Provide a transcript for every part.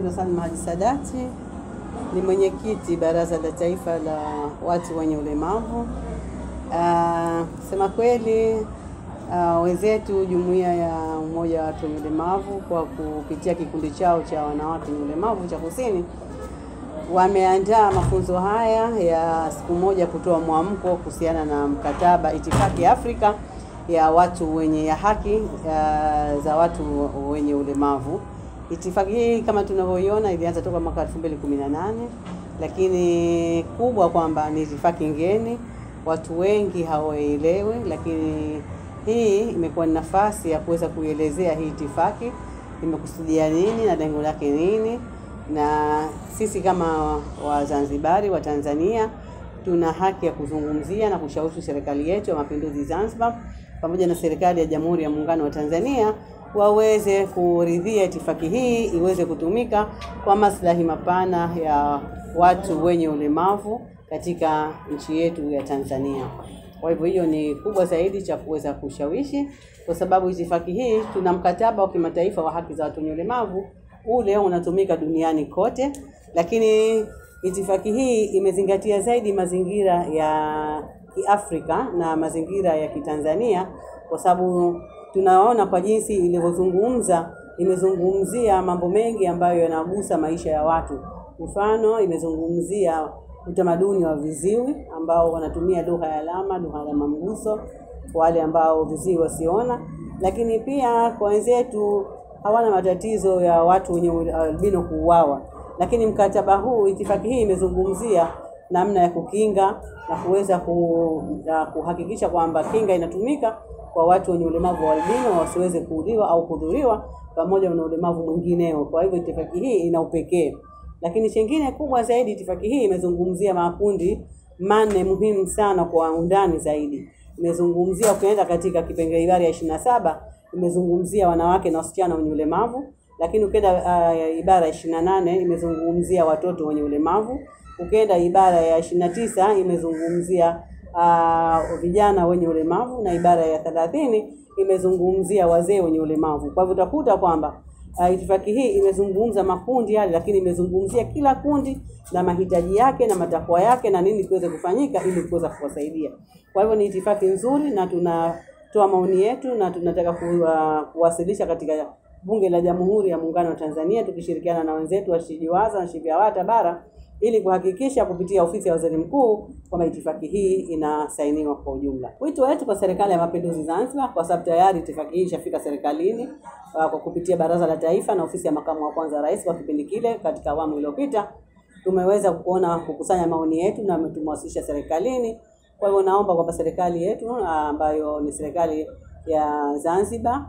naitwa Salma Haji Sadati, ni mwenyekiti Baraza la Taifa la Watu wenye Ulemavu. Sema kweli, wenzetu Jumuiya ya Umoja wa Watu wenye Ulemavu kwa kupitia kikundi chao cha wanawake wenye ulemavu cha Kusini wameandaa mafunzo haya ya siku moja kutoa mwamko kuhusiana na mkataba Itifaki ya Afrika ya watu wenye haki za watu wenye ulemavu. Itifaki hii kama tunavyoiona ilianza toka mwaka 2018, lakini kubwa kwamba ni itifaki ngeni, watu wengi hawaelewi, lakini hii imekuwa ni nafasi ya kuweza kuelezea hii itifaki imekusudia nini na lengo lake nini. Na sisi kama Wazanzibari wa Tanzania tuna haki ya kuzungumzia na kushawishi serikali yetu ya Mapinduzi Zanzibar pamoja na serikali ya Jamhuri ya Muungano wa Tanzania waweze kuridhia itifaki hii iweze kutumika kwa maslahi mapana ya watu wenye ulemavu katika nchi yetu ya Tanzania. Kwa hivyo hiyo ni kubwa zaidi cha kuweza kushawishi, kwa sababu itifaki hii tuna mkataba wa kimataifa wa haki za watu wenye ulemavu, ule unatumika duniani kote, lakini itifaki hii imezingatia zaidi mazingira ya Kiafrika na mazingira ya Kitanzania, kwa sababu tunaona kwa jinsi imezungumzia mambo mengi ambayo yanagusa maisha ya watu. Mfano, imezungumzia utamaduni wa viziwi ambao wanatumia lugha ya alama, lugha ya mguso, wale ambao viziwi wasiona, lakini pia kwa wenzetu hawana matatizo ya watu wenye albino kuuawa. Lakini mkataba huu, itifaki hii imezungumzia namna ya kukinga na kuweza kuhakikisha kwamba kinga inatumika kwa watu wenye ulemavu wa albino wasiweze kuuliwa au kudhuriwa pamoja na ulemavu mwingineo. Kwa hivyo itifaki hii ina upekee. Lakini chengine kubwa zaidi, itifaki hii imezungumzia makundi manne muhimu sana kwa undani zaidi. Imezungumzia, ukienda katika kipengele ibara ya 27, imezungumzia wanawake na wasichana wenye ulemavu, lakini ukienda ibara ya 28 imezungumzia watoto wenye ulemavu, ukienda ibara ya 29 imezungumzia vijana wenye ulemavu, na ibara ya 30 imezungumzia wazee wenye ulemavu. Kwa hivyo utakuta kwamba itifaki hii imezungumza makundi yale, lakini imezungumzia kila kundi na mahitaji yake na matakwa yake na nini kiweze kufanyika ili kuweza kuwasaidia. Kwa hivyo ni itifaki nzuri, na tunatoa maoni yetu na tunataka kuwasilisha katika Bunge la Jamhuri ya Muungano wa Tanzania tukishirikiana na wenzetu wa SHIJIWAZA na SHIVYAWATA bara ili kuhakikisha kupitia ofisi ya Waziri Mkuu kwamba itifaki hii inasainiwa kwa ujumla. Wito wetu kwa serikali ya Mapinduzi Zanzibar, kwa sababu tayari itifaki hii ishafika serikalini kwa kupitia Baraza la Taifa na ofisi ya Makamu wa Kwanza Rais kwa kipindi kile katika awamu iliyopita, tumeweza kukusanya maoni yetu na tumewasilisha serikalini. Kwa hivyo naomba kwamba serikali yetu ambayo ni serikali ya Zanzibar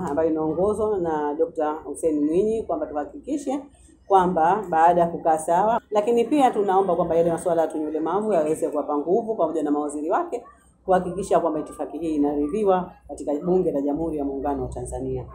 ambayo inaongozwa na Dr. Hussein Mwinyi kwamba tuhakikishe kwamba baada ya kukaa sawa, lakini pia tunaomba kwamba yale masuala ya watu wenye ulemavu yaweze kuwapa nguvu pamoja na mawaziri wake kuhakikisha kwamba itifaki hii inaridhiwa katika Bunge la Jamhuri ya Muungano wa Tanzania.